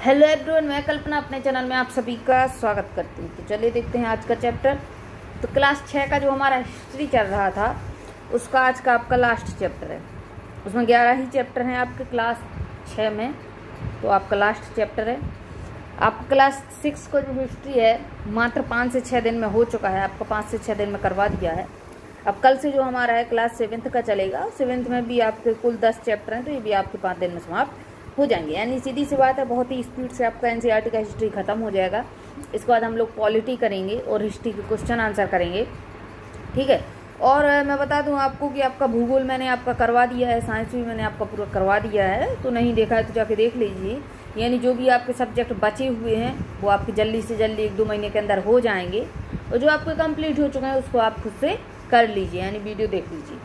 Hello everyone, मैं कल्पना अपने channel में आप सभी का स्वागत करती हूँ। तो चलिए देखते हैं आज का चैप्टर। तो क्लास 6 का जो हमारा हिस्ट्री चल रहा था उसका आज का आपका लास्ट चैप्टर है। उसमें 11 ही चैप्टर हैं आपके क्लास 6 में, तो आपका लास्ट चैप्टर है। आपका क्लास 6 का जो हिस्ट्री है मात्र 5 से 6 दिन में हो चुका है, आपका 5 से 6 दिन में करवा दिया है। अब कल से जो हमारा है क्लास 7th का चलेगा। 7th में भी आपके कुल 10 चैप्टर हैं, तो ये भी आपके 5 दिन में समाप्त हो जाएंगे। यानी सीधी सी बात है, बहुत ही स्पीड से आपका एनसीईआरटी का हिस्ट्री खत्म हो जाएगा। इसके बाद हम लोग पॉलिटी करेंगे और हिस्ट्री के क्वेश्चन आंसर करेंगे, ठीक है। और मैं बता दूं आपको कि आपका भूगोल मैंने आपका करवा दिया है, साइंस भी मैंने आपका पूरा करवा दिया है। तो नहीं देखा है तो जाके देख लीजिए। यानी जो भी आपके सब्जेक्ट बचे हुए हैं वो आपके जल्दी से जल्दी 1-2 महीने के अंदर हो जाएंगे, और जो आपके कंप्लीट हो चुके हैं उसको आप खुद से कर लीजिए, यानी वीडियो देख लीजिए।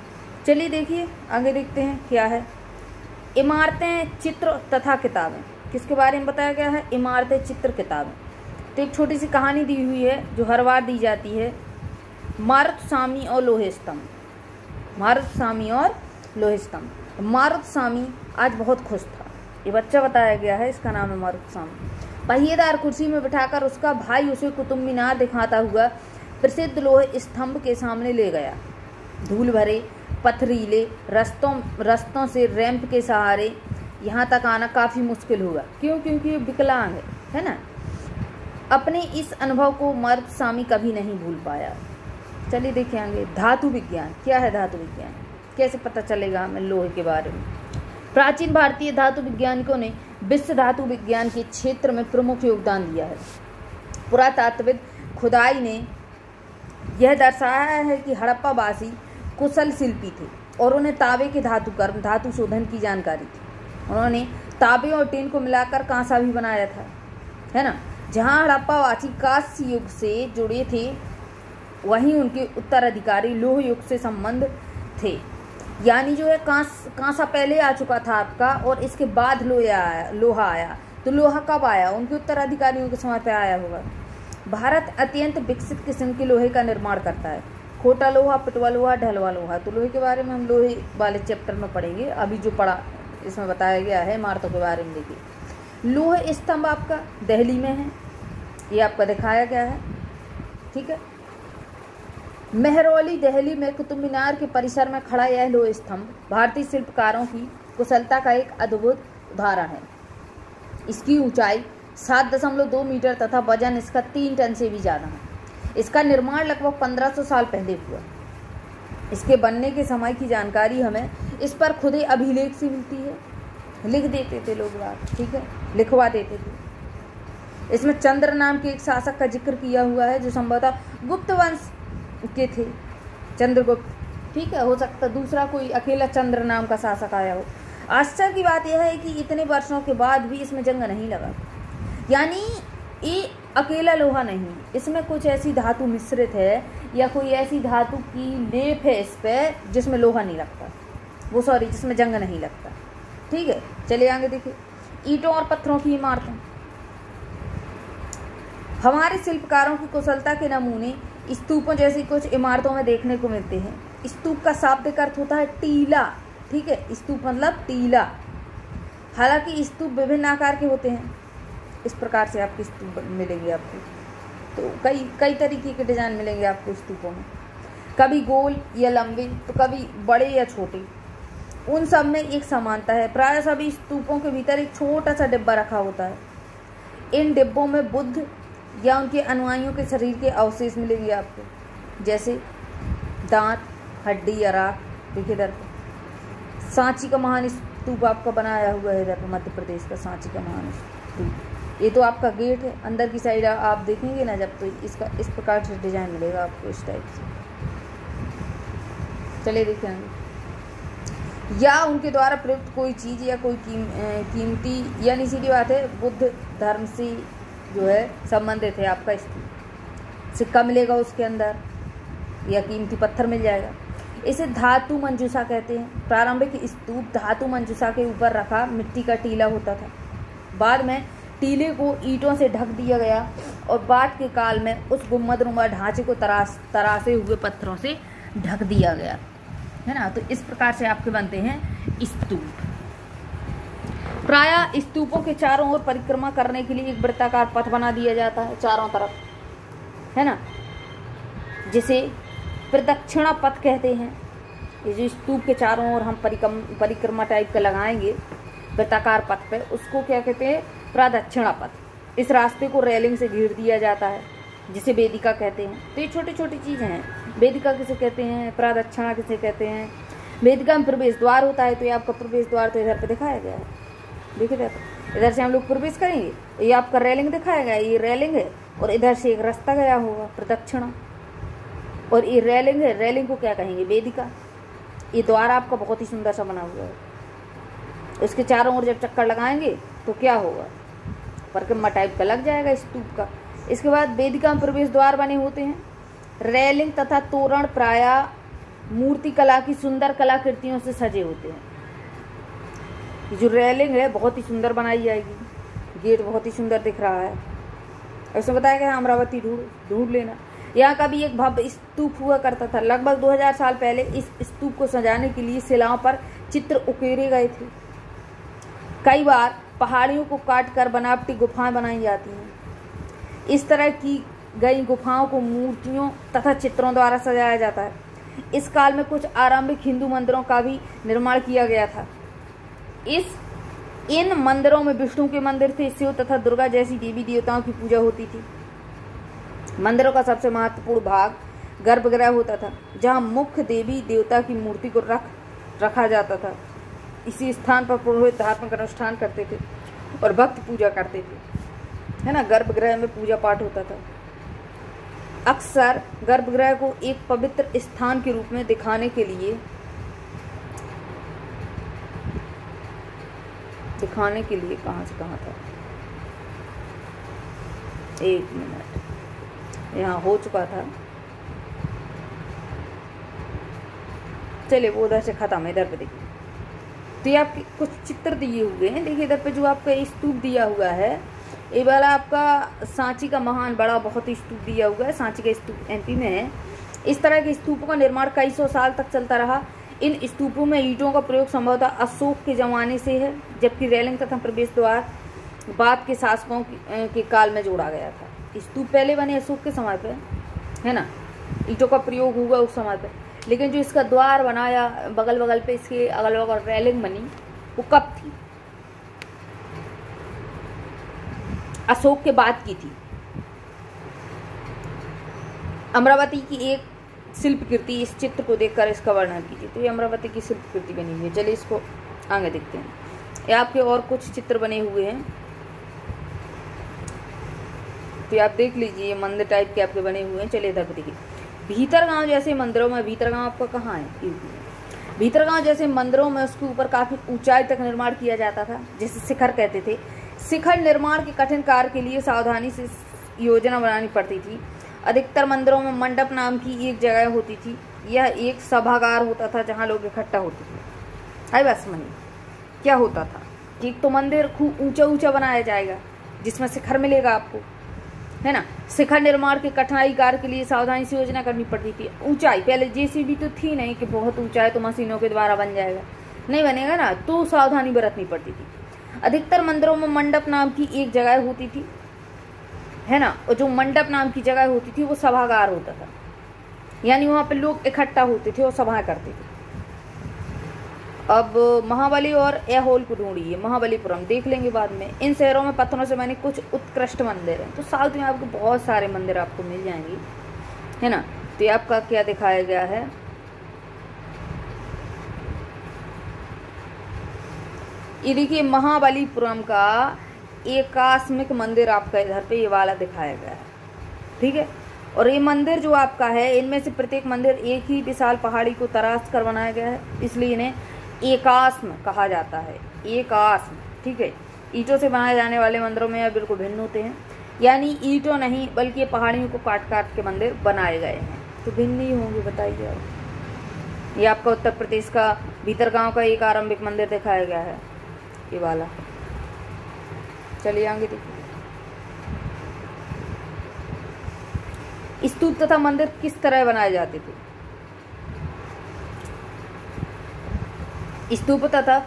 चलिए देखिए आगे देखते हैं क्या है। इमारतें, चित्र तथा किताबें, किसके बारे में बताया गया है? इमारतें, चित्र, किताबें। तो एक छोटी सी कहानी दी हुई है जो हर बार दी जाती है। मारुतसामी और लोहे स्तंभ। मारुतसामी और लोहे स्तंभ। मारुतसामी आज बहुत खुश था। ये बच्चा बताया गया है, इसका नाम है मारुतसामी। पहिएदार कुर्सी में बिठाकर उसका भाई उसे कुतुब मीनार दिखाता हुआ प्रसिद्ध लोहे स्तंभ के सामने ले गया। धूल भरे पथरीले रस्तों से रैंप के सहारे यहाँ तक आना काफ़ी मुश्किल हुआ। क्यों? क्योंकि ये विकलांग है ना। अपने इस अनुभव को मारुतसामी कभी नहीं भूल पाया। चलिए देखें आगे। धातु विज्ञान क्या है? धातु विज्ञान कैसे पता चलेगा हमें लोहे के बारे में? प्राचीन भारतीय धातु वैज्ञानिकों ने विश्व धातु विज्ञान के क्षेत्र में प्रमुख योगदान दिया है। पुरातात्विक खुदाई ने यह दर्शाया है कि हड़प्पावासी कुशल शिल्पी थे और उन्हें तांबे के धातुकर्म, धातु शोधन की जानकारी थी। उन्होंने तांबे और टीन को मिलाकर कांसा भी बनाया था, है ना। जहां हड़प्पावासी कांस्य युग से जुड़े थे, वहीं उनके उत्तराधिकारी लोह युग से संबंध थे। यानी जो है कांसा पहले आ चुका था आपका, और इसके बाद लोहा आया। तो लोहा कब आया? उनके उत्तराधिकारियों के समय पे आया होगा। भारत अत्यंत विकसित किस्म के लोहे का निर्माण करता है। खोटा लोहा, पिटवा लोहा, ढलवा लोहा। तो लोहे के बारे में हम लोहे वाले चैप्टर में पढ़ेंगे। अभी जो पढ़ा इसमें बताया गया है इमारतों के बारे में। देखिए, लोहे स्तंभ आपका दिल्ली में है, ये आपका दिखाया गया है, ठीक है। मेहरौली दिल्ली में कुतुब मीनार के परिसर में खड़ा यह लोहे स्तंभ भारतीय शिल्पकारों की कुशलता का एक अद्भुत उदाहरण है। इसकी ऊंचाई 7.2 मीटर तथा वजन इसका 3 टन से भी ज़्यादा है। इसका निर्माण लगभग 1500 साल पहले हुआ। इसके बनने के समय की जानकारी हमें इस पर खुदे अभिलेख से मिलती है। लिख देते थे लोग बात, ठीक है, लिखवा देते थे। इसमें चंद्र नाम के एक शासक का जिक्र किया हुआ है जो संभवतः गुप्त वंश के थे, चंद्रगुप्त, ठीक है। हो सकता दूसरा कोई अकेला चंद्र नाम का शासक आया हो। आश्चर्य की बात यह है कि इतने वर्षों के बाद भी इसमें जंग नहीं लगा। यानी ये अकेला लोहा नहीं, इसमें कुछ ऐसी धातु मिश्रित है या कोई ऐसी धातु की लेप है इस पे जिसमें लोहा नहीं लगता, वो सॉरी जिसमें जंग नहीं लगता, ठीक है। चलिए आगे देखिए। ईंटों और पत्थरों की इमारतें। हमारे शिल्पकारों की कुशलता के नमूने स्तूपों जैसी कुछ इमारतों में देखने को मिलते हैं। स्तूप का शाब्दिक अर्थ होता है टीला, ठीक है। स्तूप मतलब टीला। हालांकि स्तूप विभिन्न आकार के होते हैं। इस प्रकार से आपके स्तूप मिलेंगे आपको, तो कई तरीके के डिजाइन मिलेंगे आपको स्तूपों में। कभी गोल या लंबे, तो कभी बड़े या छोटे। उन सब में एक समानता है। प्राय सभी स्तूपों के भीतर एक छोटा सा डिब्बा रखा होता है। इन डिब्बों में बुद्ध या उनके अनुयायियों के शरीर के अवशेष मिलेंगे आपको, जैसे दांत, हड्डी या राख। देखिए इधर पर सांची का महान स्तूप आपका बनाया हुआ है, इधर पर मध्य प्रदेश का सांची का महान स्तूप। ये तो आपका गेट है। अंदर की साइड आप देखेंगे ना जब, तो इसका इस प्रकार से डिजाइन मिलेगा आपको, इस टाइप से। चलिए देखेंगे। या उनके द्वारा प्रयुक्त कोई चीज़ या कोई कीमती, यानी सीधी बात है बुद्ध धर्म से जो है संबंधित है आपका स्तूप। सिक्का मिलेगा उसके अंदर या कीमती पत्थर मिल जाएगा। इसे धातु मंजूषा कहते हैं। प्रारंभिक स्तूप धातु मंजूषा के ऊपर रखा मिट्टी का टीला होता था। बाद में टीले को ईंटों से ढक दिया गया और बाद के काल में उस गुम्बदनुमा ढांचे को तरासे हुए पत्थरों से ढक दिया गया, है ना। तो इस प्रकार से आपके बनते हैं स्तूप। प्रायः स्तूपों के चारों ओर परिक्रमा करने के लिए एक वृत्ताकार पथ बना दिया जाता है चारों तरफ, है ना, जिसे प्रदक्षिणा पथ कहते हैं। ये जो स्तूप के चारों ओर हम परिक्रमा टाइप का लगाएंगे वृत्ताकार पथ पे, उसको क्या कहते हैं? प्रदक्षिणा पथ। इस रास्ते को रेलिंग से घेर दिया जाता है, जिसे वेदिका कहते हैं। तो ये छोटी छोटी चीजें हैं। वेदिका किसे कहते हैं, प्रदक्षिणा किसे कहते हैं। वेदिका में प्रवेश द्वार होता है, तो ये आपका प्रवेश द्वार तो इधर पे दिखाया गया है, देखिए जाता। इधर से हम लोग प्रवेश करेंगे, ये आपका रेलिंग दिखाया गया, ये रेलिंग है, और इधर से एक रास्ता गया होगा प्रदक्षिणा, और ये रेलिंग है। रेलिंग को क्या कहेंगे? वेदिका। ये द्वार आपका बहुत ही सुंदर सा बना हुआ है। इसके चारों ओर जब चक्कर लगाएंगे तो क्या होगा? परिक्रमा टाइप का लग जाएगा स्तूप का। इसके बाद वेदिका में प्रवेश द्वार बने होते हैं। रेलिंग तथा तोरण प्रायः मूर्ति कला की सुंदर कलाकृतियों से सजे होते हैं। ये जो रेलिंग है बहुत ही सुंदर बनाई जाएगी, गेट बहुत ही सुंदर दिख रहा है। ऐसे बताया गया अमरावती ढूंढ लेना। यहाँ का भी एक भव्य स्तूप हुआ करता था। लगभग 2000 साल पहले इस स्तूप को सजाने के लिए शिलाओं पर चित्र उकेरे गए थे। कई बार पहाड़ियों को काट कर बनावटी गुफाएं बनाई जाती हैं। इस तरह की गई गुफाओं को मूर्तियों तथा चित्रों द्वारा सजाया जाता है। इस काल में कुछ आरंभिक हिंदू मंदिरों का भी निर्माण किया गया था। इन मंदिरों में विष्णु के मंदिर थे, शिव तथा दुर्गा जैसी देवी देवताओं की पूजा होती थी। मंदिरों का सबसे महत्वपूर्ण भाग गर्भगृह होता था, जहां मुख्य देवी देवता की मूर्ति को रखा जाता था। इसी स्थान पर पुरोहित धार्मिक अनुष्ठान करते थे और भक्त पूजा करते थे, है ना। गर्भगृह में पूजा पाठ होता था। अक्सर गर्भगृह को एक पवित्र स्थान के रूप में दिखाने के लिए कहाँ से कहाँ था, एक मिनट, यहाँ हो चुका था, चलिए वो उधर से खत्म है। इधर पे देखिए, तो ये आपके कुछ चित्र दिए हुए हैं। देखिए इधर पे जो आपका स्तूप दिया हुआ है, ये वाला आपका सांची का महान बड़ा बहुत ही स्तूप दिया हुआ है। सांची का स्तूप एमपी में है। इस तरह के स्तूपों का निर्माण कई सौ साल तक चलता रहा। इन स्तूपों में ईंटों का प्रयोग संभवतः अशोक के जमाने से है, जबकि रेलिंग तथा प्रवेश द्वार बाद के शासकों के काल में जोड़ा गया था। स्तूप पहले बने अशोक के समय पे, है ना, ईंटों का प्रयोग हुआ उस समय पे, लेकिन जो इसका द्वार बनाया बगल बगल पे इसके अगल बगल रेलिंग बनी, वो कब थी? अशोक के बाद की थी। अमरावती की एक शिल्प कृति, इस चित्र को देखकर इसका वर्णन कीजिए। तो ये अमरावती की शिल्प कृति बनी हुई है। चलिए इसको आगे देखते हैं। ये आपके और कुछ चित्र बने हुए हैं, तो आप देख लीजिए। ये मंदिर टाइप के आपके बने हुए हैं। चलिए इधर देखिए, भीतरगांव जैसे मंदिरों में, भीतरगांव आपका कहाँ है? भीतरगांव जैसे मंदिरों में उसके ऊपर काफी ऊंचाई तक निर्माण किया जाता था, जिसे शिखर कहते थे। शिखर निर्माण के कठिन कार्य के लिए सावधानी से योजना बनानी पड़ती थी। अधिकतर मंदिरों में मंडप नाम की एक जगह होती थी। यह एक सभागार होता था जहां लोग इकट्ठा होते थे। आई बस मनी क्या होता था? एक तो मंदिर खूब ऊंचा ऊंचा बनाया जाएगा, जिसमें शिखर मिलेगा आपको, है ना। शिखर निर्माण के कठिनाई कार्य के लिए सावधानी से योजना करनी पड़ती थी। ऊंचाई, पहले जेसीबी तो थी नहीं कि बहुत ऊंचा है तो मशीनों के द्वारा बन जाएगा, नहीं बनेगा ना, तो सावधानी बरतनी पड़ती थी। अधिकतर मंदिरों में मंडप नाम की एक जगह होती थी, है ना, और जो मंडप नाम की जगह होती थी वो सभागार होता था, यानी वहां पे लोग इकट्ठा होते थे और सभा करते थे। अब महाबली और ऐहोल को ढूंढिए, महाबलीपुरम देख लेंगे बाद में। इन शहरों में पत्थरों से बने कुछ उत्कृष्ट मंदिर हैं। तो साउथ में आपको बहुत सारे मंदिर आपको मिल जाएंगे, है ना। तो ये आपका क्या दिखाया गया है? ये देखिए महाबलीपुरम का एकास्मिक मंदिर आपका इधर पे ये वाला दिखाया गया है, ठीक है। और ये मंदिर जो आपका है, इनमें से प्रत्येक मंदिर एक ही विशाल पहाड़ी को तराश कर बनाया गया है, इसलिए इन्हें एकास्म कहा जाता है। एकास्म, ठीक है। ईंटों से बनाए जाने वाले मंदिरों में यह बिल्कुल भिन्न होते हैं, यानी ईंटों नहीं बल्कि पहाड़ियों को काट काट के मंदिर बनाए गए हैं। तो भिन्न ही होंगे, बताइए आप। ये आपका उत्तर प्रदेश का भीतरगांव का एक आरंभिक मंदिर दिखाया गया है, ये वाला। चलिए आगे देखिए। स्तूप तथा मंदिर किस तरह बनाए जाते थे? स्तूप तथा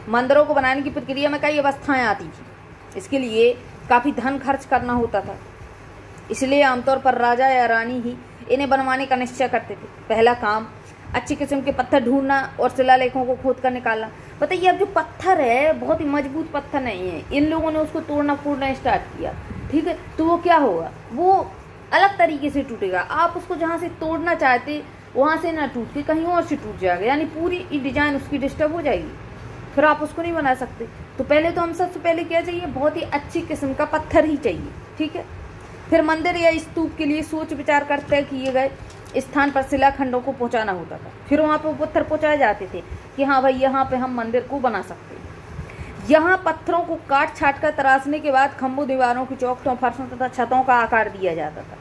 मंदिरों को बनाने की प्रक्रिया में कई अवस्थाएं आती थी। इसके लिए काफ़ी धन खर्च करना होता था, इसलिए आमतौर पर राजा या रानी ही इन्हें बनवाने का निश्चय करते थे। पहला काम अच्छी किस्म के पत्थर ढूंढना और शिलालेखों को खोद कर निकालना। बताइए, अब जो पत्थर है बहुत ही मजबूत पत्थर नहीं है, इन लोगों ने उसको तोड़ना फूटना स्टार्ट किया, ठीक है, तो वो क्या होगा, वो अलग तरीके से टूटेगा। आप उसको जहाँ से तोड़ना चाहते वहाँ से ना टूट के कहीं और से टूट जाएगा, यानी पूरी डिजाइन उसकी डिस्टर्ब हो जाएगी, फिर आप उसको नहीं बना सकते। तो पहले तो हम सबसे पहले क्या चाहिए, बहुत ही अच्छी किस्म का पत्थर ही चाहिए, ठीक है। फिर मंदिर या स्तूप के लिए सोच विचार कर तय किए गए स्थान पर शिलाखंडों को पहुंचाना होता था। फिर वहाँ पर पत्थर पहुंचाए जाते थे कि हाँ भाई यहाँ पे हम मंदिर को बना सकते हैं। यहाँ पत्थरों को काट छाट कर तराशने के बाद खंभों, दीवारों की चौखटों, फर्शों तथा छतों का आकार दिया जाता था।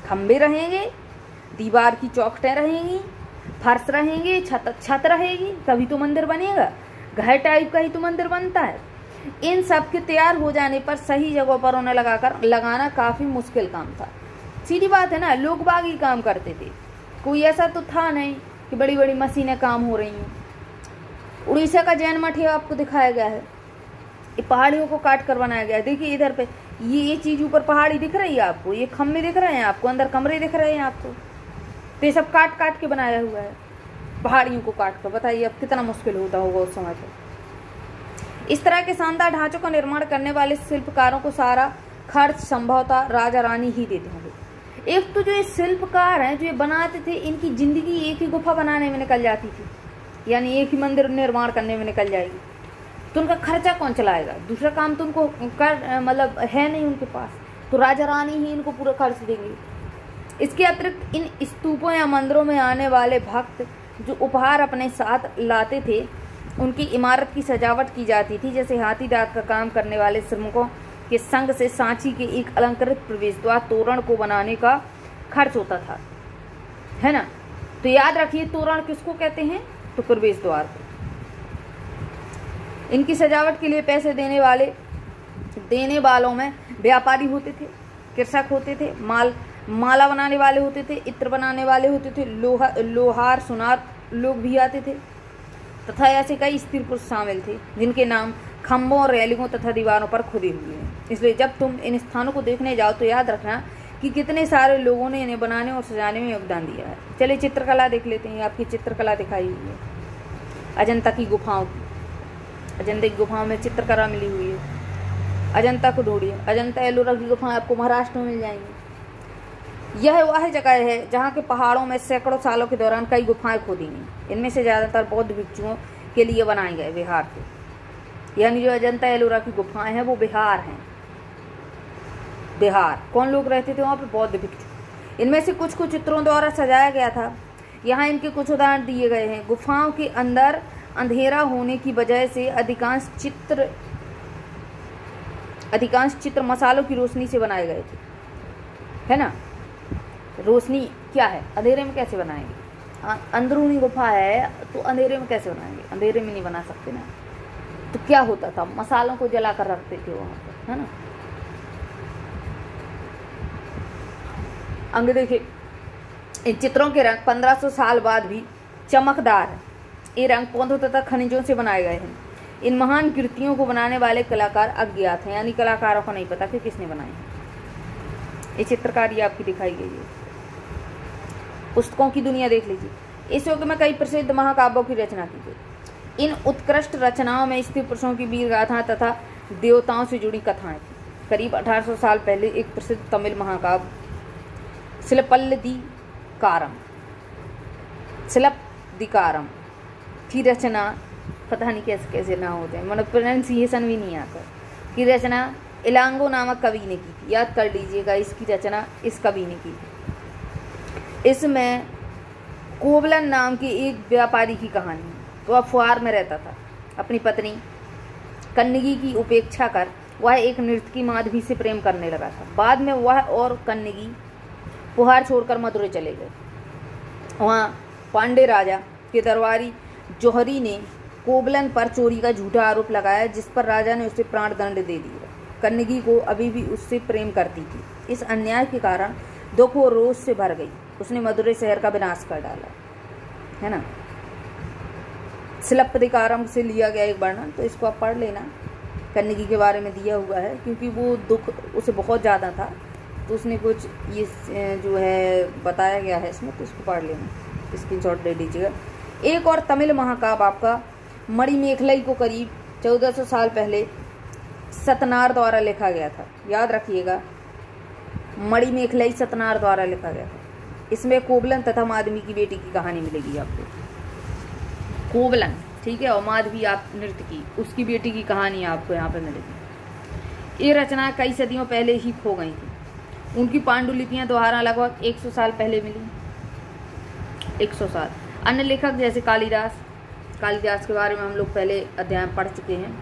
खंभे रहेंगे, दीवार की चौखटें रहेंगी, फर्श रहेंगे, छत रहेगी, तभी तो मंदिर बनेगा। घर टाइप का ही तो मंदिर बनता है। इन सब के तैयार हो जाने पर सही जगहों पर उन्हें लगाना काफ़ी मुश्किल काम था। सीधी बात है ना, लोग बाग ही काम करते थे, कोई ऐसा तो था नहीं कि बड़ी बड़ी मशीनें काम हो रही हैं। उड़ीसा का जैन मठ आपको दिखाया गया है, ये पहाड़ियों को काट कर बनाया गया है। देखिए इधर पे ये चीज़ ऊपर पहाड़ी दिख रही है आपको, ये खम्भे दिख रहे हैं आपको, अंदर कमरे दिख रहे हैं आपको, तो ये सब काट काट के बनाया हुआ है पहाड़ियों को काट कर। बताइए अब कितना मुश्किल होता होगा उस समय पर। इस तरह के शानदार ढांचों का निर्माण करने वाले शिल्पकारों को सारा खर्च संभवतः राजा रानी ही देते होंगे। एक तो जो ये शिल्पकार हैं जो ये बनाते थे, इनकी जिंदगी एक ही गुफा बनाने में निकल जाती थी, यानी एक ही मंदिर निर्माण करने में निकल जाएगी, तो उनका खर्चा कौन चलाएगा? दूसरा काम तो उनको मतलब है नहीं उनके पास, तो राजा रानी ही इनको पूरा खर्च देंगे। इसके अतिरिक्त इन स्तूपों या मंदिरों में आने वाले भक्त जो उपहार अपने साथ लाते थे, उनकी इमारत की सजावट की जाती थी। जैसे हाथी दांत का काम करने वाले श्रमिकों के संग से सांची के एक अलंकृत प्रवेश द्वार तोरण को बनाने का खर्च होता था, है ना। तो याद रखिए तोरण किसको कहते हैं, तो प्रवेश द्वार को। इनकी सजावट के लिए पैसे देने वालों में व्यापारी होते थे, कृषक होते थे, माला बनाने वाले होते थे, इत्र बनाने वाले होते थे, लोहार सुनार लोग भी आते थे, तथा ऐसे कई स्त्री पुरुष शामिल थे जिनके नाम खम्भों, रेलिंगों तथा दीवारों पर खुदे हुए हैं। इसलिए जब तुम इन स्थानों को देखने जाओ तो याद रखना कि कितने सारे लोगों ने इन्हें बनाने और सजाने में योगदान दिया है। चलिए चित्रकला देख लेते हैं। आपकी चित्रकला दिखाई हुई है अजंता की गुफाओं की। अजंता की गुफाओं में चित्रकला मिली हुई है। अजंता को ढूंढिए, अजंता एलोरा की गुफाएं आपको महाराष्ट्र में मिल जाएंगी। यह वह जगह है जहाँ के पहाड़ों में सैकड़ों सालों के दौरान कई गुफाएं खोदी गई। इनमें से ज़्यादातर बौद्ध भिक्षुओं के लिए बनाए गए बिहार थे, यानी जो अजंता एलोरा की गुफाएं हैं वो बिहार हैं। बिहार कौन लोग रहते थे वहाँ पे? बौद्ध भिक्षु। इनमें से कुछ को चित्रों द्वारा सजाया गया था। यहाँ इनके कुछ उदाहरण दिए गए हैं। गुफाओं के अंदर अंधेरा होने की वजह से अधिकांश चित्र मसालों की रोशनी से बनाए गए थे, है ना। रोशनी क्या है, अंधेरे में कैसे बनाएंगे? अंदरूनी गुफा है तो अंधेरे में कैसे बनाएंगे? अंधेरे में नहीं बना सकते ना। तो क्या होता था, मसालों को जला कर रखते थे वहाँ पर, है ना। अंग देखिए, इन चित्रों के रंग 1500 साल बाद भी चमकदार है। ये रंग पौधों तथा खनिजों से बनाए गए हैं। इन महान कृतियों को बनाने वाले कलाकार अज्ञात हैं, यानी कलाकारों को नहीं पता कि किसने बनाई है। ये चित्रकारी आपकी दिखाई गई है। पुस्तकों की दुनिया देख लीजिए। इस युग में कई प्रसिद्ध महाकाव्यों की रचना की गई। इन उत्कृष्ट रचनाओं में स्त्री पुरुषों की वीर गाथा तथा देवताओं से जुड़ी कथाएं थी। करीब 1800 साल पहले एक प्रसिद्ध तमिल महाकाव्य शिलप्पदिकारम की रचना, पता नहीं कैसे ना होते, मतलब प्रोनाउंसिएशन भी नहीं आता, की रचना इलांगो नामक कवि ने की थी। याद कर लीजिएगा, इसकी रचना इस कवि ने की थी। इसमें कोवलन नाम के एक व्यापारी की कहानी है। वह फुहार में रहता था। अपनी पत्नी कन्नगी की उपेक्षा कर वह एक नर्तकी माधवी से प्रेम करने लगा था। बाद में वह और कन्नगी फुहार छोड़कर मदुरै चले गए। वहाँ पांडे राजा के दरबारी जौहरी ने कोवलन पर चोरी का झूठा आरोप लगाया, जिस पर राजा ने उसे प्राण दंड दे दिया। कन्नगी को अभी भी उससे प्रेम करती थी। इस अन्याय के कारण दुख और रोष से भर गई। उसने मदुरै शहर का विनाश कर डाला, है ना। शिलप्पदिकारम से लिया गया एक वर्णन, तो इसको आप पढ़ लेना। कन्नगी के बारे में दिया हुआ है, क्योंकि वो दुख उसे बहुत ज़्यादा था, तो उसने कुछ ये जो है बताया गया है इसमें, तो इसको पढ़ लेना, स्क्रीनशॉट ले लीजिएगा। एक और तमिल महाकाव्य आपका मणिमेखलाई को करीब 1400 साल पहले सतनार द्वारा लिखा गया था। याद रखिएगा, मणिमेखलाई सतनार द्वारा लिखा गया था। इसमें कोवलन तथा माधवी की बेटी की कहानी मिलेगी आपको। कोवलन, ठीक है, और माधवी आप नृत्य की, उसकी बेटी की कहानी आपको यहाँ पे मिलेगी। ये रचना कई सदियों पहले ही खो गई थी। उनकी पांडुलिपियां दोबारा लगभग 100 साल पहले मिली, 100 साल। अन्य लेखक जैसे कालिदास के बारे में हम लोग पहले अध्याय में पढ़ चुके हैं।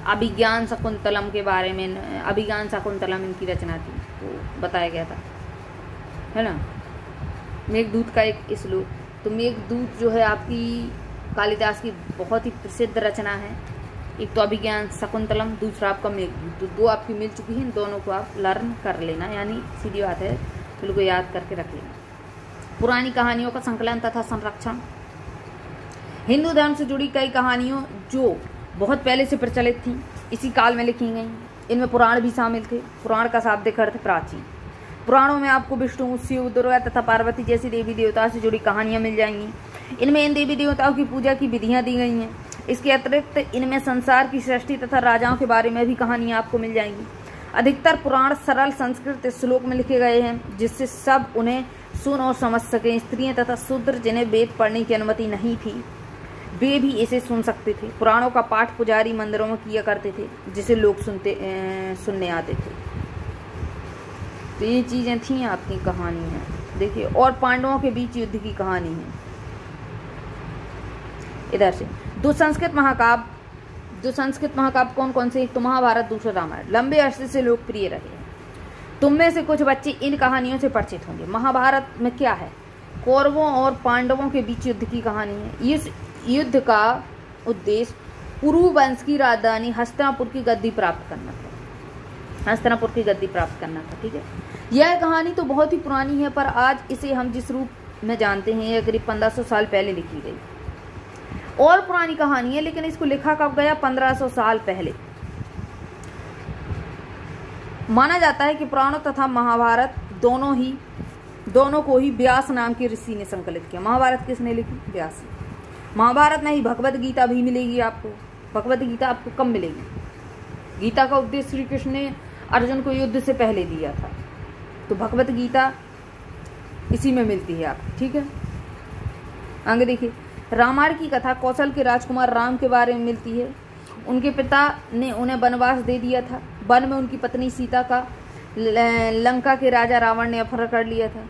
अभिज्ञान शकुंतलम के बारे में, अभिज्ञान शकुंतलम इनकी रचना थी, तो बताया गया था, है ना। मेघदूत का एक श्लोक, तो मेघदूत जो है आपकी कालिदास की बहुत ही प्रसिद्ध रचना है। एक तो अभिज्ञान शकुंतलम, दूसरा आपका मेघदूत, तो दो आपकी मिल चुकी हैं। इन दोनों को आप लर्न कर लेना, यानी सीधी बात है, बिल्कुल याद करके रख लेना। पुरानी कहानियों का संकलन तथा संरक्षण, हिंदू धर्म से जुड़ी कई कहानियों जो बहुत पहले से प्रचलित थी, इसी काल में लिखी गई। इनमें पुराण भी शामिल थे। पुराण का शाब्दिक अर्थ प्राचीन। पुराणों में आपको विष्णु, शिव, दुर्गा तथा पार्वती जैसी देवी देवताओं से जुड़ी कहानियां मिल जाएंगी। इनमें इन देवी देवताओं की पूजा की विधियां दी गई हैं। इसके अतिरिक्त इनमें संसार की सृष्टि तथा राजाओं के बारे में भी कहानियां आपको मिल जाएंगी। अधिकतर पुराण सरल संस्कृत श्लोक में लिखे गए हैं, जिससे सब उन्हें सुन और समझ सकें। स्त्रियां तथा शूद्र जिन्हें वेद पढ़ने की अनुमति नहीं थी, वे भी इसे सुन सकते थे। पुराणों का पाठ पुजारी मंदिरों में किया करते थे, जिसे लोग सुनने आते थे। तो ये चीजें थी आपकी कहानी है, देखिए। और पांडवों के बीच युद्ध की कहानी है। इधर से दो संस्कृत महाकाव्य कौन कौन से? एक तो महाभारत, दूसरा रामायण, लंबे अरसे से लोकप्रिय रहे हैं। तुम में से कुछ बच्चे इन कहानियों से परिचित होंगे। महाभारत में क्या है? कौरवों और पांडवों के बीच युद्ध की कहानी है। इस युद्ध का उद्देश्य पुरु वंश की राजधानी हस्तिनापुर की गद्दी प्राप्त करना था। ठीक है, यह कहानी तो बहुत ही पुरानी है, पर आज इसे हम जिस रूप में जानते हैं, यह करीब 1500 साल पहले लिखी गई। और पुरानी कहानी है, लेकिन इसको लिखा कब गया? 1500 साल पहले। माना जाता है कि पुराणों तथा महाभारत दोनों को ही व्यास नाम के ऋषि ने संकलित किया। महाभारत किसने लिखी? व्यास। महाभारत में ही भगवत गीता भी मिलेगी आपको। भगवत गीता आपको कब मिलेगी? गीता का उपदेश श्री कृष्ण ने अर्जुन को युद्ध से पहले दिया था, तो भगवत गीता इसी में मिलती है आपको। ठीक है, आगे देखिए। रामायण की कथा कौशल के राजकुमार राम के बारे में मिलती है। उनके पिता ने उन्हें वनवास दे दिया था। वन में उनकी पत्नी सीता का लंका के राजा रावण ने अपहरण कर लिया था।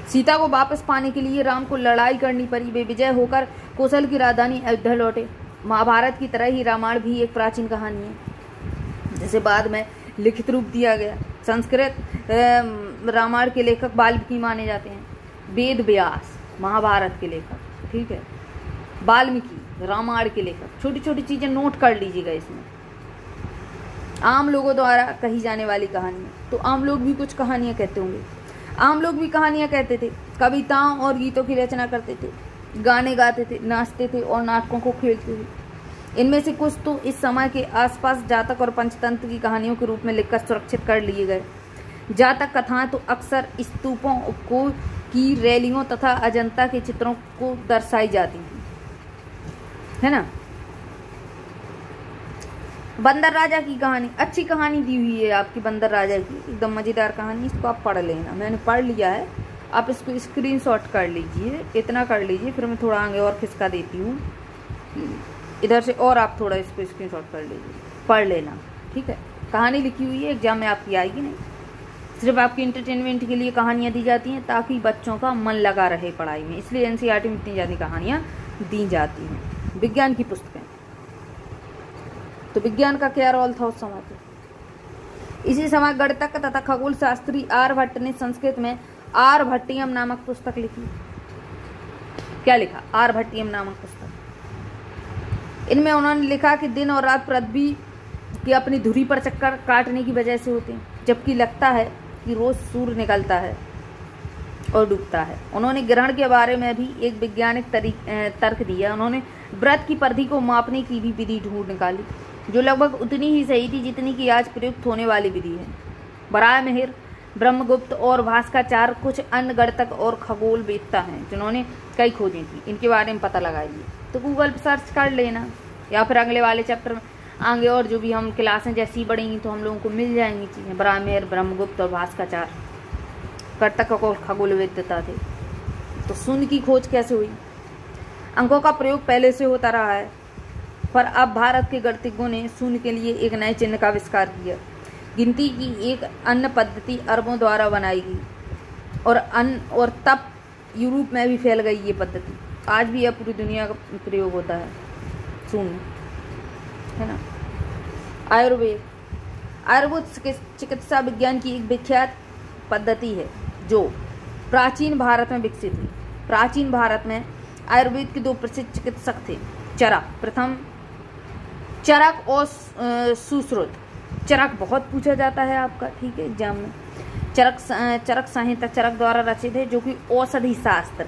सीता को वापस पाने के लिए राम को लड़ाई करनी पड़ी। वे विजय होकर कौशल की राजधानी अयोध्या लौटे। महाभारत की तरह ही रामायण भी एक प्राचीन कहानी है, जिसे बाद में लिखित रूप दिया गया। संस्कृत रामायण के लेखक वाल्मीकि माने जाते हैं। वेद व्यास महाभारत के लेखक, ठीक है। वाल्मीकि रामायण के लेखक। छोटी छोटी चीजें नोट कर लीजिएगा इसमें। आम लोगों द्वारा कही जाने वाली कहानी, तो आम लोग भी कुछ कहानियां कहते होंगे। आम लोग भी कहानियां कहते थे, कविताओं और गीतों की रचना करते थे, गाने गाते थे, नाचते थे और नाटकों को खेलते थे। इनमें से कुछ तो इस समय के आसपास जातक और पंचतंत्र की कहानियों के रूप में लिखकर सुरक्षित कर लिए गए। जातक कथाएं तो अक्सर स्तूपों को की रैलियों तथा अजंता के चित्रों को दर्शाई जाती थी, है ना। बंदर राजा की कहानी, अच्छी कहानी दी हुई है आपकी बंदर राजा की, एकदम मजेदार कहानी। इसको आप पढ़ लेना, मैंने पढ़ लिया है, आप इसको स्क्रीनशॉट कर लीजिए, इतना कर लीजिए, फिर मैं थोड़ा आगे और खिसका देती हूँ इधर से, और आप थोड़ा इसको स्क्रीनशॉट कर लीजिए, पढ़ लेना, ठीक है। कहानी लिखी हुई है, एग्जाम में आपकी आएगी नहीं। सिर्फ आपकी इंटरटेनमेंट के लिए कहानियाँ दी जाती हैं, ताकि बच्चों का मन लगा रहे पढ़ाई में, इसलिए एनसीईआरटी में इतनी ज़्यादा कहानियाँ दी जाती हैं। विज्ञान की पुस्तकें, तो विज्ञान का क्या रोल था उस समय पे? इसी समय गणितज्ञ तथा खगोल शास्त्री आर्यभट्ट ने संस्कृत में आर्यभट्टियम नामक पुस्तक लिखी। क्या लिखा? आर्यभट्टियम नामक पुस्तक। इनमें उन्होंने लिखा कि दिन और रात पृथ्वी की अपनी धुरी पर चक्कर काटने की वजह से होते हैं, जबकि लगता है कि रोज सूर्य निकलता है और डूबता है। उन्होंने ग्रहण के बारे में भी एक वैज्ञानिक तर्क दिया। उन्होंने व्रत की परिधि को मापने की भी विधि ढूंढ निकाली, जो लगभग उतनी ही सही थी जितनी की आज प्रयुक्त होने वाली विधि है। बराहमिहिर, ब्रह्मगुप्त और भास्कराचार्य कुछ अन्य गणितज्ञ और खगोलवेत्ता हैं जिन्होंने कई खोजें की। इनके बारे में पता लगाइए, तो गूगल पर सर्च कर लेना, या फिर अगले वाले चैप्टर में आगे और जो भी हम क्लासें जैसी बढ़ेंगी तो हम लोगों को मिल जाएंगी चीज़ें। बराहमिहिर, ब्रह्मगुप्त और भास्कराचार्य गणितज्ञ और खगोलवेत्ता थे। तो शून्य की खोज कैसे हुई? अंकों का प्रयोग पहले से होता रहा है, पर अब भारत के गणितज्ञों ने शून्य के लिए एक नए चिन्ह का आविष्कार किया। गिनती की एक अन्य पद्धति अरबों द्वारा बनाई गई और तब यूरोप में भी फैल गई ये पद्धति। आज भी यह पूरी दुनिया का प्रयोग होता है शून्य, है ना। आयुर्वेद चिकित्सा विज्ञान की एक विख्यात पद्धति है जो प्राचीन भारत में विकसित हुई। प्राचीन भारत में आयुर्वेद के 2 प्रसिद्ध चिकित्सक थे, चरक और सुश्रुत। चरक बहुत पूछा जाता है आपका, ठीक है, एग्जाम में। चरक संहिता चरक द्वारा रचित है, जो कि औषधि शास्त्र।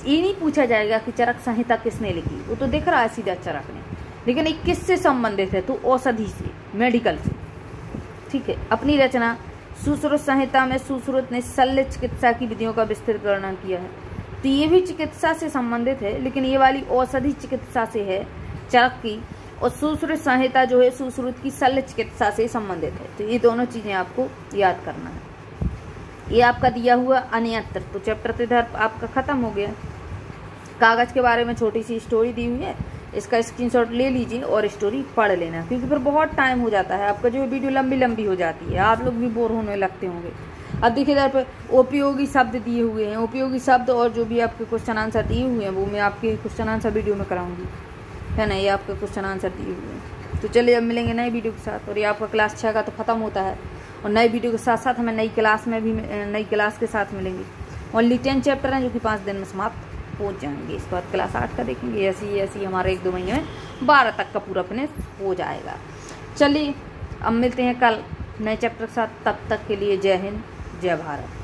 ये नहीं पूछा जाएगा कि चरक संहिता किसने लिखी, वो तो दिख रहा है सीधा चरक ने, लेकिन ये किससे संबंधित है? तो औषधि से, मेडिकल से, ठीक है। अपनी रचना सुश्रुत संहिता में सुश्रुत ने शल्य चिकित्सा की विधियों का विस्तृत वर्णन किया है। तो ये भी चिकित्सा से संबंधित है, लेकिन ये वाली औषधि चिकित्सा से है चरक की, और सुश्रुत संहिता जो है सुश्रुत की शल्य चिकित्सा से संबंधित है। तो ये दोनों चीजें आपको याद करना है। ये आपका दिया हुआ अन्यत्र, तो चैप्टर तो इधर आपका खत्म हो गया। कागज के बारे में छोटी सी स्टोरी दी हुई है, इसका स्क्रीनशॉट ले लीजिए और स्टोरी पढ़ लेना, क्योंकि फिर बहुत टाइम हो जाता है आपका, जो वीडियो लंबी हो जाती है, आप लोग भी बोर होने लगते होंगे। अब देखिए इधर पर उपयोगी शब्द दिए हुए हैं, उपयोगी शब्द और जो भी आपके क्वेश्चन आंसर दिए हुए हैं वो मैं आपके क्वेश्चन आंसर वीडियो में कराऊंगी, है ना। ये आपके क्वेश्चन आंसर दिए हुए हैं। तो चलिए अब मिलेंगे नए वीडियो के साथ। और ये आपका क्लास 6 का तो खत्म होता है, और नए वीडियो के साथ साथ हमें नई क्लास में भी नई क्लास के साथ मिलेंगे। ओनली 10 चैप्टर हैं जो कि 5 दिन में समाप्त हो जाएंगे। इसके बाद क्लास 8 का देखेंगे। ऐसी हमारे 1-2 महीने में 12 तक का पूरा फिनिश हो जाएगा। चलिए अब मिलते हैं कल नए चैप्टर के साथ, तब तक के लिए जय हिंद, जय भारत।